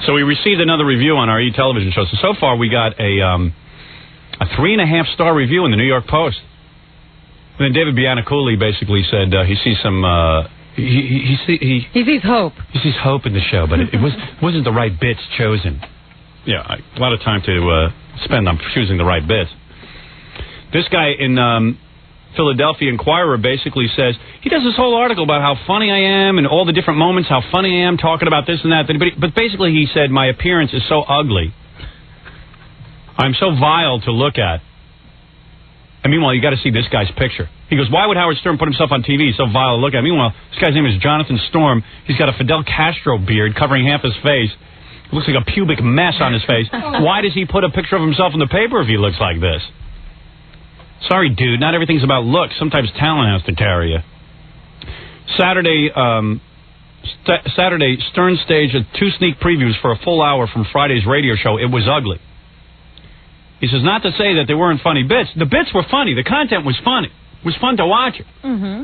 So we received another review on our e-television show. So far we got a 3.5-star review in the New York Post. And then David Biannacouli basically said he sees some... He sees hope. He sees hope in the show, but it wasn't the right bits chosen. Yeah, a lot of time to spend on choosing the right bits. This guy in Philadelphia Inquirer basically says, he does this whole article about how funny I am and all the different moments, how funny I am, talking about this and that. But basically he said, my appearance is so ugly. I'm so vile to look at. And meanwhile, you got to see this guy's picture. He goes, why would Howard Stern put himself on TV? He's so vile to look at. Meanwhile, this guy's name is Jonathan Storm. He's got a Fidel Castro beard covering half his face. It looks like a pubic mess on his face. Why does he put a picture of himself in the paper if he looks like this? Sorry, dude, not everything's about looks. Sometimes talent has to carry you. Saturday, Stern staged 2 sneak previews for a full hour from Friday's radio show. It was ugly. He says, not to say that they weren't funny bits. The bits were funny. The content was funny. It was fun to watch it. Mm-hmm.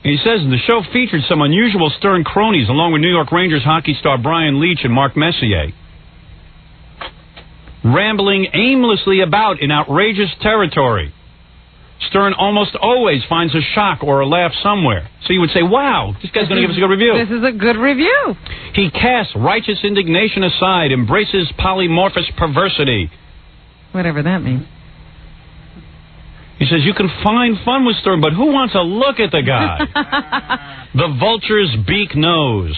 He says the show featured some unusual Stern cronies, along with New York Rangers hockey star Brian Leach and Mark Messier, rambling aimlessly about in outrageous territory. Stern almost always finds a shock or a laugh somewhere. So you would say, wow, this guy's going to give us a good review. This is a good review. He casts righteous indignation aside, embraces polymorphous perversity. Whatever that means. He says, you can find fun with Stern, but who wants to look at the guy? The vulture's beak nose,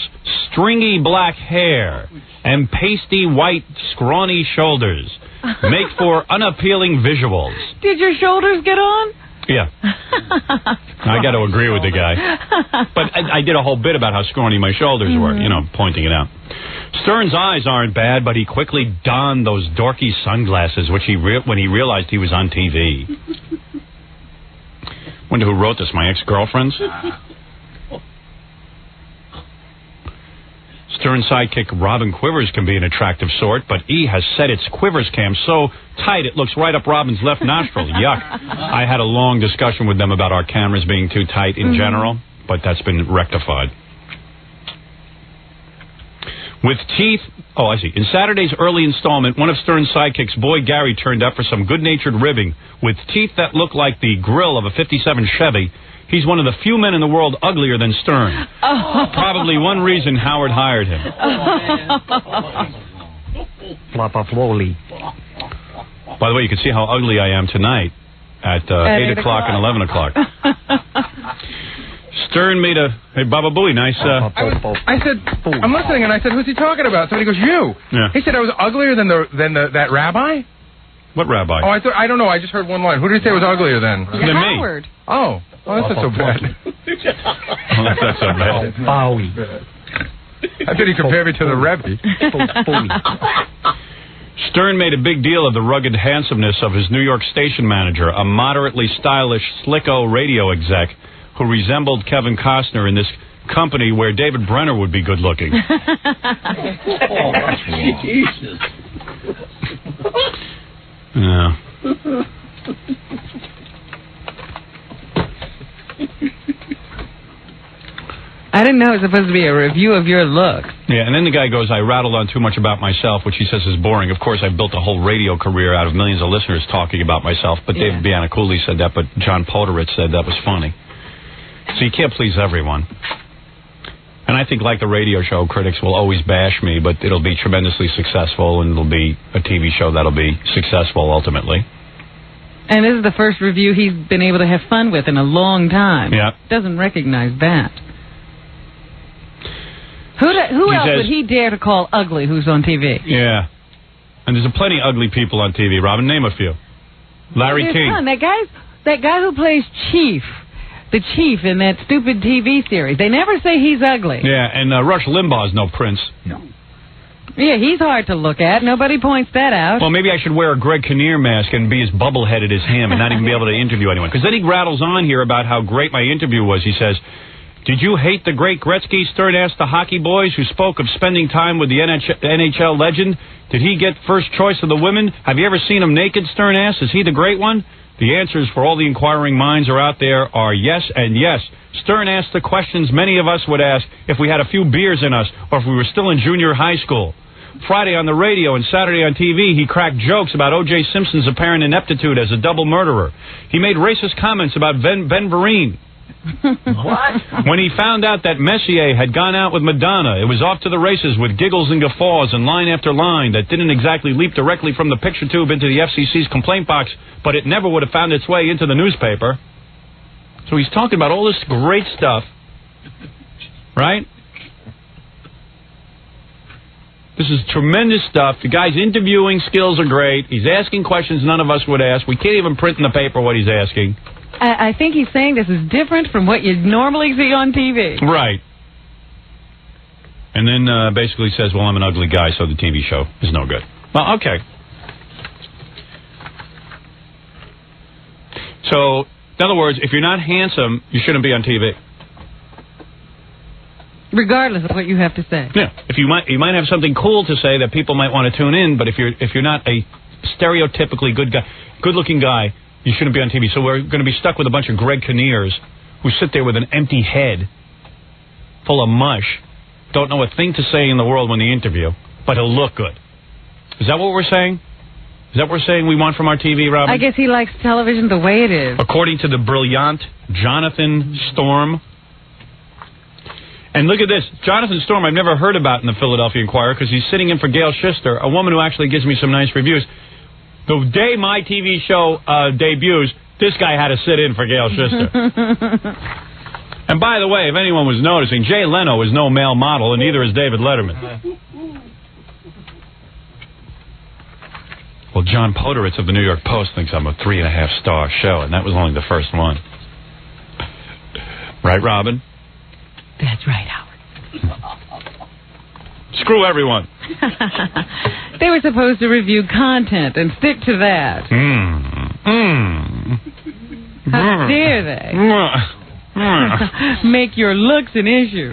stringy black hair, and pasty white, scrawny shoulders make for unappealing visuals. Did your shoulders get on? Yeah. I got to agree with the guy. But I did a whole bit about how scrawny my shoulders were, you know, pointing it out. Stern's eyes aren't bad, but he quickly donned those dorky sunglasses, which when he realized he was on TV. Wonder who wrote this, my ex-girlfriends? Stern's sidekick Robin Quivers can be an attractive sort, but E has set its Quivers cam so tight it looks right up Robin's left nostril. Yuck. I had a long discussion with them about our cameras being too tight in general, but that's been rectified. With teeth... Oh, I see. In Saturday's early installment, one of Stern's sidekicks, Boy Gary, turned up for some good-natured ribbing. With teeth that look like the grill of a 57 Chevy, he's one of the few men in the world uglier than Stern. Oh. Probably one reason Howard hired him. Floppa-flowly. By the way, you can see how ugly I am tonight at 8 o'clock and 11 o'clock. Stern made a... Hey, Baba Booey, nice... I said, I'm listening, and I said, who's he talking about? Somebody goes, you. Yeah. He said I was uglier than that rabbi? What rabbi? Oh, I don't know. I just heard one line. Who did he say was uglier then? Than me. Howard. Oh, well, that's not so bad. Oh, that's not so bad. Bowie. I thought he compared me to the Rebbe. Stern made a big deal of the rugged handsomeness of his New York station manager, a moderately stylish, slicko radio exec who resembled Kevin Costner in this company where David Brenner would be good-looking. Jesus. Yeah. I didn't know it was supposed to be a review of your look. Yeah, and then the guy goes, I rattled on too much about myself, which he says is boring. Of course, I've built a whole radio career out of millions of listeners talking about myself, but David Biannacouli said that, but John Poteritz said that was funny. So you can't please everyone. And I think, like the radio show, critics will always bash me, but it'll be tremendously successful, and it'll be a TV show that'll be successful ultimately. And this is the first review he's been able to have fun with in a long time. Yeah. Doesn't recognize that. Who else would he dare to call ugly who's on TV? Yeah. And there's plenty of ugly people on TV, Robin. Name a few. Larry King. Fun. That guy who plays Chief. The Chief in that stupid TV series. They never say he's ugly. Yeah, and Rush Limbaugh's no prince. No. Yeah, he's hard to look at. Nobody points that out. Well, maybe I should wear a Greg Kinnear mask and be as bubble-headed as him and not even be able to interview anyone. Because then he rattles on here about how great my interview was. He says, Did you hate the great Gretzky? Stern asked the hockey boys who spoke of spending time with the NHL legend. Did he get first choice of the women? Have you ever seen him naked? Stern asked. Is he the great one? The answers for all the inquiring minds are out there are yes and yes. Stern asked the questions many of us would ask if we had a few beers in us or if we were still in junior high school. Friday on the radio and Saturday on TV, he cracked jokes about O.J. Simpson's apparent ineptitude as a double murderer. He made racist comments about Ben Vereen. What? When he found out that Messier had gone out with Madonna, it was off to the races with giggles and guffaws and line after line that didn't exactly leap directly from the picture tube into the FCC's complaint box, but it never would have found its way into the newspaper. So he's talking about all this great stuff, right? This is tremendous stuff. The guy's interviewing skills are great. He's asking questions none of us would ask. We can't even print in the paper what he's asking. I think he's saying this is different from what you normally see on TV. Right. And then basically says, well, I'm an ugly guy, so the TV show is no good. Well, okay. So, in other words, if you're not handsome, you shouldn't be on TV. Regardless of what you have to say. Yeah. If you might have something cool to say that people might want to tune in, but if you're not a stereotypically good-looking guy, you shouldn't be on TV. So we're going to be stuck with a bunch of Greg Kinnears who sit there with an empty head full of mush, don't know a thing to say in the world when they interview, but he'll look good. Is that what we're saying? Is that what we're saying we want from our TV, Robin? I guess he likes television the way it is. According to the brilliant Jonathan Storm. And look at this. Jonathan Storm I've never heard about in the Philadelphia Inquirer because he's sitting in for Gail Schister, a woman who actually gives me some nice reviews. The day my TV show debuts, this guy had to sit in for Gail Schister. And by the way, if anyone was noticing, Jay Leno is no male model, and neither is David Letterman. Well, John Poderitz of the New York Post thinks I'm a 3.5-star show, and that was only the first one. Right, Robin? That's right, Howard. Screw everyone. They were supposed to review content and stick to that. How dare they? Make your looks an issue.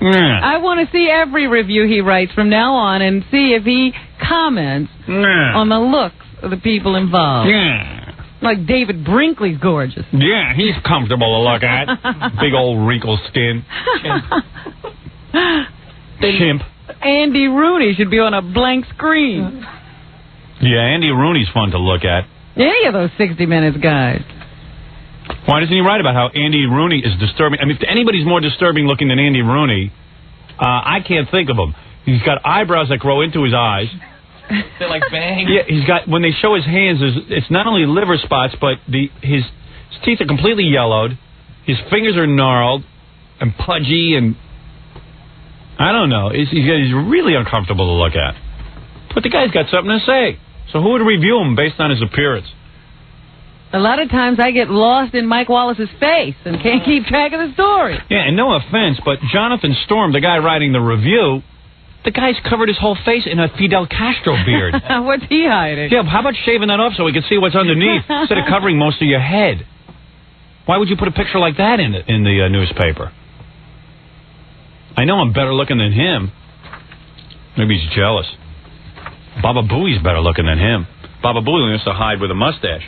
I want to see every review he writes from now on and see if he comments on the looks of the people involved. Like David Brinkley's gorgeous. Yeah, he's comfortable to look at. Big old wrinkled skin. Chimp. Andy Rooney should be on a blank screen. Yeah, Andy Rooney's fun to look at. Any of those 60 Minutes guys. Why doesn't he write about how Andy Rooney is disturbing? I mean, if anybody's more disturbing looking than Andy Rooney, I can't think of him. He's got eyebrows that grow into his eyes. They're like bangs. Yeah, he's got, when they show his hands, it's not only liver spots, but his teeth are completely yellowed. His fingers are gnarled and pudgy, and I don't know. He's really uncomfortable to look at. But the guy's got something to say. So who would review him based on his appearance? A lot of times I get lost in Mike Wallace's face and can't keep track of the story. Yeah, and no offense, but Jonathan Storm, the guy writing the review, the guy's covered his whole face in a Fidel Castro beard. What's he hiding? Yeah, how about shaving that off so we can see what's underneath instead of covering most of your head? Why would you put a picture like that in the newspaper? I know I'm better looking than him. Maybe he's jealous. Baba Booey's better looking than him. Baba Booey used to hide with a mustache.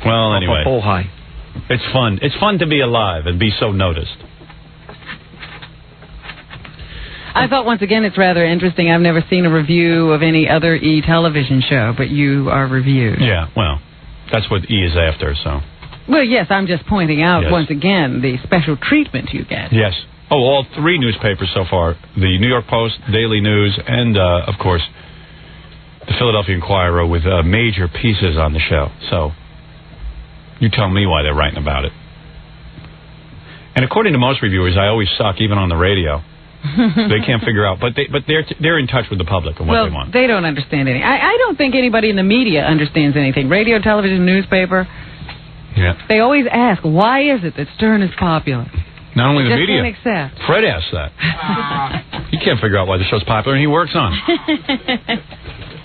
Well, anyway. It's fun. It's fun to be alive and be so noticed. I thought, once again, it's rather interesting. I've never seen a review of any other E! television show, but you are reviewed. Yeah, well, that's what E! is after, so. Well, yes, I'm just pointing out, once again, the special treatment you get. Yes. Oh, all three newspapers so far. The New York Post, Daily News, and, of course, the Philadelphia Inquirer with major pieces on the show. So, you tell me why they're writing about it. And according to most reviewers, I always suck, even on the radio. They can't figure out, but they're in touch with the public and what they want. They don't understand anything. I don't think anybody in the media understands anything. Radio, television, newspaper. Yeah. They always ask, why is it that Stern is popular? Not only the Just media. can't accept. Fred asked that. He can't figure out why the show's popular, and he works on it.